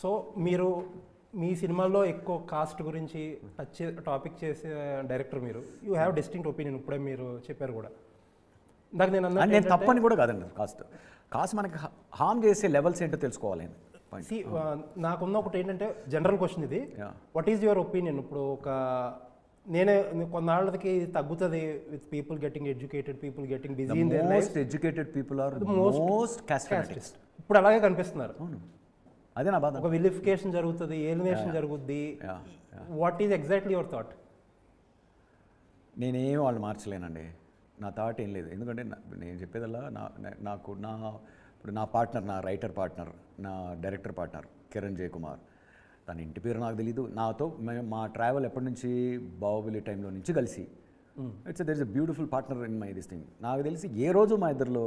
So మీరు మీ సినిమాల్లో ఎక్కువ కాస్ట్ గురించి టాపిక్ చేసే డైరెక్టర్ మీరు. యూ హ్యావ్ డిస్టింక్ట్ ఒపీనియన్, ఇప్పుడే మీరు చెప్పారు కూడా. ఇందాక నేను అన్నట్టు నేను తప్పని కూడా కాదండి. కాస్ట్ మనకి హామ్ చేసే లెవెల్స్ ఏంటో తెలుసుకోవాలి. నాకున్న ఒకటి ఏంటంటే జనరల్ క్వశ్చన్ ఇది, వాట్ ఈజ్ యువర్ ఒపీనియన్? ఇప్పుడు ఒక నేనే కొన్నాళ్ళకి తగ్గుతుంది with people getting educated, people getting busy in their life. Educated people are most casteist. ఇప్పుడు అలాగే కనిపిస్తున్నారు. అదే నా బాధ. ఒక విలిఫికేషన్ జరుగుతుంది, ఏలినేషన్ జరుగుద్ది. What is exactly your thought? నేనేం వాళ్ళు మార్చలేనండి. నా థాట్ ఏం లేదు. ఎందుకంటే నేను చెప్పేదల్లా ఇప్పుడు నా పార్ట్నర్, నా రైటర్ పార్ట్నర్, నా డైరెక్టర్ పార్ట్నర్ కిరణ్ జయకుమార్. తన ఇంటి పేరు నాకు తెలీదు. నాతో మా ట్రావెల్ ఎప్పటి నుంచి బాహుబలి టైంలో నుంచి కలిసి there is a beautiful partner in my this thing. నాకు తెలిసి ఏ రోజు మా ఇద్దరిలో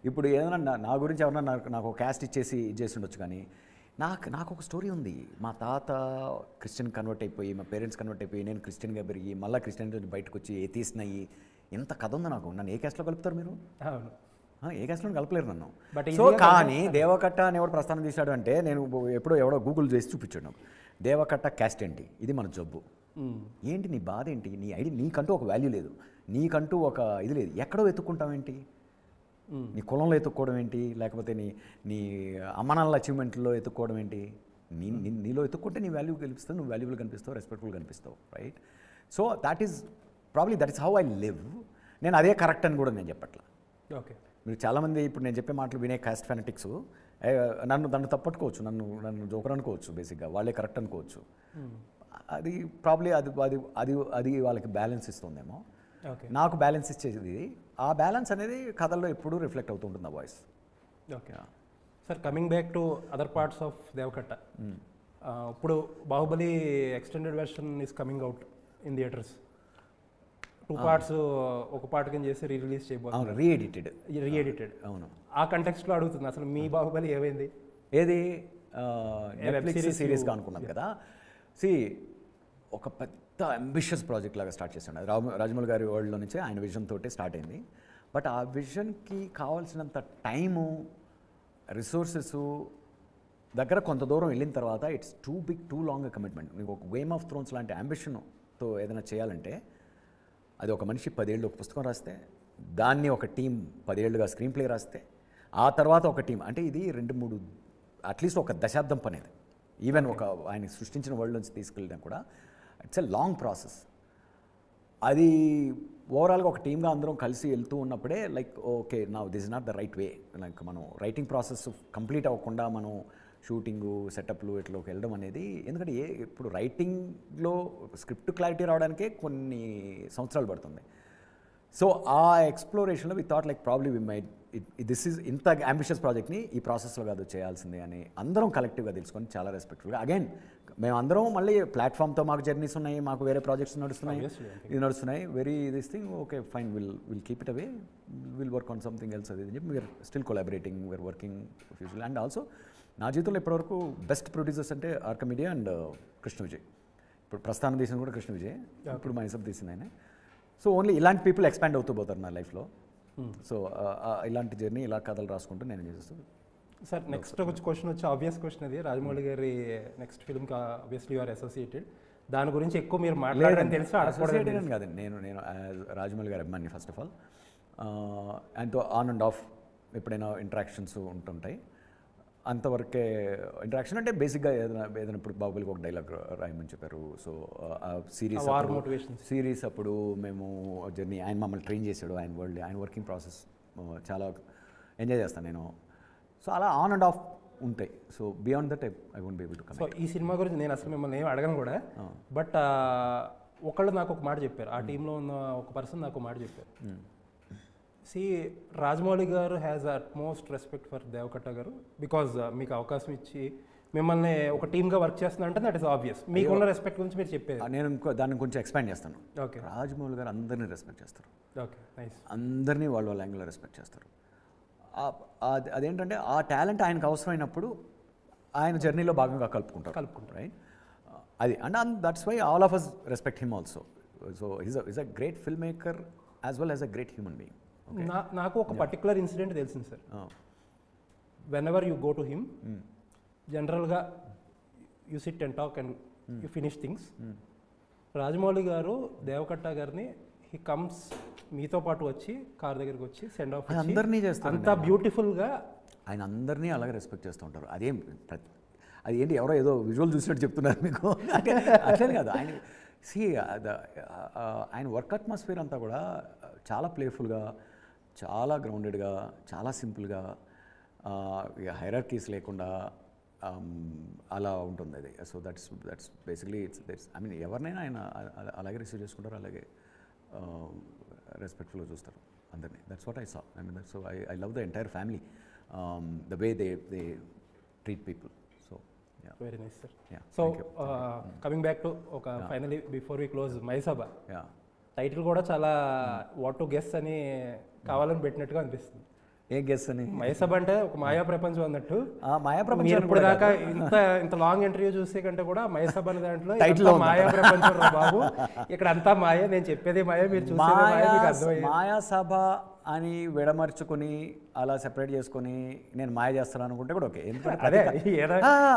ఇప్పుడు ఏదైనా నా గురించి ఎవరన్నా నాకు క్యాస్ట్ ఇచ్చేసి ఉండొచ్చు, కానీ నాకు ఒక స్టోరీ ఉంది. మా తాత క్రిస్టియన్ కన్వర్ట్ అయిపోయి, మా పేరెంట్స్ కన్వర్ట్ అయిపోయి, నేను క్రిస్టియన్గా పెరిగి మళ్ళీ క్రిస్టియన్ నుంచి బయటకు వచ్చి ఏథీస్ట్ని అయ్యి, ఎంత కథ ఉంది నాకు. నన్ను ఏ క్యాస్ట్లో కలుపుతారు మీరు? ఏ క్యాస్ట్లో కలపలేరు నన్ను. సో కానీ దేవకట్ట అని ఎవడు ప్రస్థానం తీశాడు అంటే, నేను ఎవడో గూగుల్ చేసి చూపించాడు నాకు. దేవకట్ట క్యాస్ట్ ఏంటి, ఇది మన జబ్బు ఏంటి, నీ బాధ ఏంటి, నీ ఐడి, నీకంటూ ఒక వాల్యూ లేదు, నీకంటూ ఒక ఇది లేదు, ఎక్కడో వెతుక్కుంటావేంటి, నీ కులంలో ఎత్తుక్కోవడం ఏంటి, లేకపోతే నీ అమ్మనాల అచీవ్మెంట్లో ఎత్తుక్కోవడం ఏంటి? నీలో ఎత్తుక్కుంటే నీ వాల్యూ కనిపిస్తావు, నువ్వు వాల్యూబుల్ కనిపిస్తావు, రెస్పెక్ట్ఫుల్ కనిపిస్తావు, right? So that is how I live. నేను అదే కరెక్ట్ అని కూడా నేను చెప్పట్లా. ఓకే, మీరు చాలామంది ఇప్పుడు నేను చెప్పే మాటలు వినే కాస్ట్ ఫెనటిక్స్ నన్ను తప్పట్టుకోవచ్చు, నన్ను జోకర్ అనుకోవచ్చు, బేసిక్గా వాళ్ళే కరెక్ట్ అనుకోవచ్చు. అది ప్రాబ్లీ అది వాళ్ళకి బ్యాలెన్స్ ఇస్తుందేమో. నాకు బ్యాలెన్స్ ఇచ్చేది. ఆ బ్యాలెన్స్ అనేది కథల్లో ఎప్పుడూ రిఫ్లెక్ట్ అవుతూ ఉంటుంది, ఆ voice. Okay sir, coming back to other parts of Devakatta. ఇప్పుడు Baahubali extended version is coming out in theatres. 2 parts, ఒక పార్ట్ కింద చేసి రిలీజ్ చేయబోతున్నారు, రీఎడిటెడ్. అవును, ఆ కంటెక్స్ట్లో అడుగుతుంది, అసలు మీ బాహుబలి ఏమైంది? ఏది నెట్ఫ్లిక్స్ సిరీస్గా అనుకున్నాం కదా. ఒక పెద్ద అంబిషియస్ ప్రాజెక్ట్ లాగా స్టార్ట్ చేశాడు. రాజమౌళి గారి వరల్డ్లో నుంచే ఆయన విజన్ తోటే స్టార్ట్ అయింది. బట్ ఆ విజన్కి కావాల్సినంత టైము, రిసోర్సెస్ దగ్గర కొంత దూరం వెళ్ళిన తర్వాత it's too big, too long commitment. నీకు ఒక గేమ్ ఆఫ్ థ్రోన్స్ లాంటి అంబిషన్తో ఏదైనా చేయాలంటే, అది ఒక మనిషి 10 ఏళ్ళు ఒక పుస్తకం రాస్తే, దాన్ని ఒక టీం 10 ఏళ్ళుగా స్క్రీన్ ప్లే రాస్తే, ఆ తర్వాత ఒక టీం, అంటే ఇది 2-3 అట్లీస్ట్ ఒక దశాబ్దం పని. అది ఈవెన్ ఒక ఆయన సృష్టించిన వరల్డ్ నుంచి తీసుకెళ్ళడం కూడా ఇట్స్ ఎ లాంగ్ ప్రాసెస్. అది ఓవరాల్గా ఒక టీమ్గా అందరం కలిసి వెళ్తూ ఉన్నప్పుడే లైక్ ఓకే, నా this is not the right way. Like మనం రైటింగ్ ప్రాసెస్ కంప్లీట్ అవ్వకుండా మనం షూటింగు, సెటప్లు ఇట్లోకి వెళ్ళడం అనేది, ఎందుకంటే ఇప్పుడు రైటింగ్లో స్క్రిప్ట్ క్లారిటీ రావడానికే కొన్ని సంవత్సరాలు పడుతుంది. సో ఆ ఎక్స్ప్లోరేషన్లో we thought like probably we might this is ఇంత అంబిషియస్ ప్రాజెక్ట్ని ఈ ప్రాసెస్లో కాదు చేయాల్సిందే అని అందరం కలెక్టివ్గా తెలుసుకొని చాలా రెస్పెక్ట్ఫుల్గా అగైన్ మేమందరం మళ్ళీ ప్లాట్ఫామ్తో మాకు జర్నీస్ ఉన్నాయి, మాకు వేరే ప్రాజెక్ట్స్ నడుస్తున్నాయి very this thing okay fine will keep it away, will work on something else అది అని చెప్పి we're still collaborating, we're working future. And also నా జీవితంలో ఇప్పటివరకు బెస్ట్ ప్రొడ్యూసర్స్ అంటే ఆర్క మీడియా అండ్ కృష్ణ విజయ్. ఇప్పుడు ప్రస్థానం తీసిన కూడా కృష్ణ విజయ్, ఇప్పుడు మా ఇసబ్ తీసింది ఆయన. సో ఓన్లీ ఇలాంటి పీపుల్ ఎక్స్పాండ్ అవుతూ పోతారు నా లైఫ్లో. సో ఇలాంటి జర్నీ ఇలా కథలు రాసుకుంటూ నేను చేస్తాను. సార్ నెక్స్ట్ క్వశ్చన్ వచ్చి ఆబ్వియస్ క్వశ్చన్, అది రాజమౌళి గారి నెక్స్ట్ ఫిల్మ్కి ఆబ్వియస్లీ యు ఆర్ అసోసియేటెడ్, దాని గురించి ఎక్కువ మీరు మాట్లాడారని తెలుసు. అసోసియేటెడ్ కాదండి, నేను రాజమౌళి గారి అభిమాని ఫస్ట్ ఆఫ్ ఆల్. ఆయనతో ఆన్ అండ్ ఆఫ్ ఎప్పుడైనా ఇంటరాక్షన్స్ ఉంటుంటాయి, అంతవరకే ఇంటరాక్షన్. అంటే బేసిక్గా ఏదైనా ఇప్పుడు బాహుబలికి ఒక డైలాగ్ రాయమని చెప్పారు. సో సిరీస్ అప్పుడు మేము జర్నీ, ఆయన మమ్మల్ని ట్రైన్ చేశాడు, ఆయన వరల్డ్, ఆయన వర్కింగ్ ప్రాసెస్ చాలా ఎంజాయ్ చేస్తాను నేను. సో అలా ఆన్ అండ్ ఆఫ్ ఉంటాయి. So beyond that I won't be able to come. So ఈ సినిమా గురించి నేను అసలు మిమ్మల్ని ఏం అడగను కూడా, బట్ ఒకళ్ళు నాకు ఒక మాట చెప్పారు, ఆ టీంలో ఉన్న ఒక పర్సన్ నాకు ఒక మాట చెప్పారు. రాజమౌళి గారు has utmost respect for Deva Katta గారు, బికాజ్ మీకు అవకాశం ఇచ్చి మిమ్మల్ని ఒక టీమ్గా వర్క్ చేస్తుందంటే దట్ ఈస్ ఆబ్వియస్. మీకున్న రెస్పెక్ట్ గురించి మీరు చెప్పేది. నేను దాన్ని కొంచెం ఎక్స్పాండ్ చేస్తాను. ఓకే, రాజమౌళి గారు అందరినీ రెస్పెక్ట్ చేస్తారు. Okay, nice. అందరినీ వాళ్ళ యాంగిల్లో రెస్పెక్ట్ చేస్తారు. అదేంటంటే ఆ టాలెంట్ ఆయనకు అవసరమైనప్పుడు ఆయన జర్నీలో భాగంగా కలుపుకుంటారు, రైట్? అది and that's why all of us respect him also. So is a great film maker as well as a great human being. నాకు ఒక పర్టికులర్ ఇన్సిడెంట్ తెలిసింది sir. Whenever you go to him, జనరల్గా you sit and talk and you finish things. Rajamouli garu Devakatta గారిని he comes మీతో పాటు వచ్చి car దగ్గరికి వచ్చి సెండ్ ఆఫ్ అందరినీ చేస్తారు అంత బ్యూటిఫుల్గా. ఆయన అందరినీ అలాగే రెస్పెక్ట్ చేస్తూ ఉంటారు. అదేం అది ఏంటి ఎవరో ఏదో విజువల్ చూసినట్టు చెప్తున్నారు మీకు, అట్లనే కాదు. ఆయన ఆయన వర్క్ అట్మాస్ఫియర్ అంతా కూడా చాలా ప్లేఫుల్గా, చాలా గ్రౌండెడ్గా, చాలా సింపుల్గా, హైరార్కీస్ లేకుండా అలా ఉంటుంది అది. So that's basically it's I mean ఎవరినైనా ఆయన అలాగే రిసీవ్ చేసుకుంటారు, అలాగే రెస్పెక్ట్ఫుల్గా చూస్తారు అందరినీ. That's what I saw. I mean that's I love the entire family, the way they treat people. So very nice sir. So coming back to ఒక finally before we close, Mayasabha title కూడా చాలా what to guess అని కావాలని పెట్టినట్టుగా అనిపిస్తుంది. ఏ guess అని? మైసభ అంటే ఒక మాయా ప్రపంచం అన్నట్టు. మాయా ప్రపంచం ఇప్పుడు దాకా ఇంత లాంగ్ ఇంటర్వ్యూ చూసే కంటే కూడా మైసభ అనే దాంట్లో మాయా ప్రపంచం రా బాబు, ఇక్కడ అంతా మాయ, నేను చెప్పేది మాయ, మీరు చూసేది మాయ, మీకు అర్థమయ్యేది. మాయా సభ అని విడమర్చుకుని అలా సెపరేట్ చేసుకుని నేను మాయ చేస్తాను అనుకుంటే కూడా ఓకే. ఎందుకంటే అదే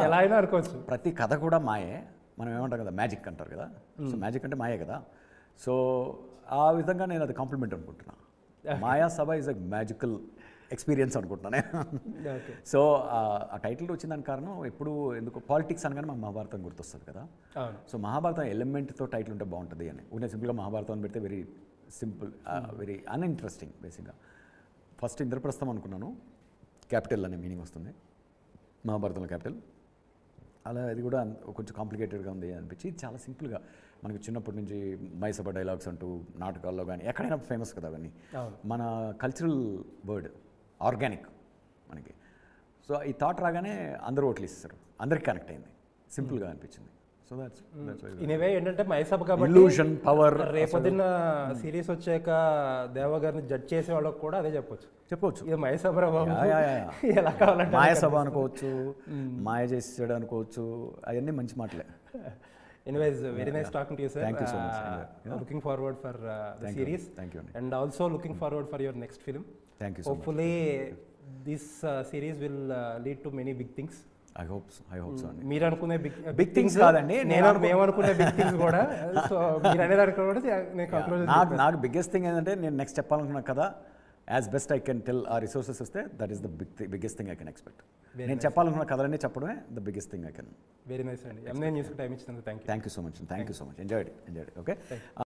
ఎలా అయినా అనుకోవచ్చు. ప్రతి కథ కూడా మాయే. మనం ఏమంటాం కదా, మ్యాజిక్ అంటారు కదా. సో మ్యాజిక్ అంటే మాయే కదా. సో ఆ విధంగా నేను అది కాంప్లిమెంట్ అనుకుంటున్నా. Mayasabha is a magical experience అనుకుంటున్నానే. సో ఆ టైటిల్ వచ్చిన దాని కారణం ఎప్పుడు ఎందుకు పాలిటిక్స్ అనగానే మాకు మహాభారతం గుర్తొస్తుంది కదా. సో మహాభారతం ఎలిమెంట్తో టైటిల్ ఉంటే బాగుంటుంది అని ఉన్న సింపుల్గా మహాభారతం అని పెడితే వెరీ సింపుల్, వెరీ అన్ఇంట్రెస్టింగ్. బేసిక్గా ఫస్ట్ ఇంద్రప్రస్థం అనుకున్నాను, క్యాపిటల్ అనే మీనింగ్ వస్తుంది మహాభారతంలో క్యాపిటల్. అలా అది కూడా కొంచెం కాంప్లికేటెడ్గా ఉంది అనిపించి చాలా సింపుల్గా మనకి చిన్నప్పటి నుంచి మైసభ డైలాగ్స్ అంటూ నాటకాల్లో కానీ ఎక్కడైనా ఫేమస్ కదా అవన్నీ. మన కల్చరల్ వర్డ్ ఆర్గానిక్ మనకి. సో ఈ థాట్ రాగానే అందరూ ఓట్లు ఇస్తారు, అందరికి కనెక్ట్ అయింది, సింపుల్గా అనిపించింది. సో దట్స్ ఇన్ ఏ వే ఏంటంటే మైసభ కాబట్టి ఇల్యూషన్ పవర్. రేపొద్దున్న సిరీస్ వచ్చాక దేవ గారిని జడ్జ్ చేసే వాళ్ళకి కూడా అదే చెప్పొచ్చు, ఇది మైసభ ఎలా కావాలంటే మాయసభ అనుకోవచ్చు, మాయ చేసాడు అనుకోవచ్చు, అవన్నీ మంచి మాటలే. Anyways, very nice talking to you, sir. Thank you so much. Looking forward for the series. Thank you. And also looking forward for your next film. Thank you so Hopefully, this series will lead to many big things. I hope so. మీరు అనుకునే big things కాదండి, మేము అనుకునే big things కూడా. So మీరు అనేది కూడా నేను కంక్లూజన్, నాకు బిగ్గెస్ట్ థింగ్ ఏంటంటే నేను నెక్స్ట్ చెప్పాలనుకున్నా కదా, as best I can tell ఆ రిసోర్సెస్ వస్తే that is the biggest thing I can expect. నేను చెప్పాలనుకున్న కథలన్నీ చెప్పడమే the biggest thing I can. Very nice అండి. ఎంఏ న్యూస్కి టైం ఇచ్చినందుకు thank you so much. Enjoyed. Okay.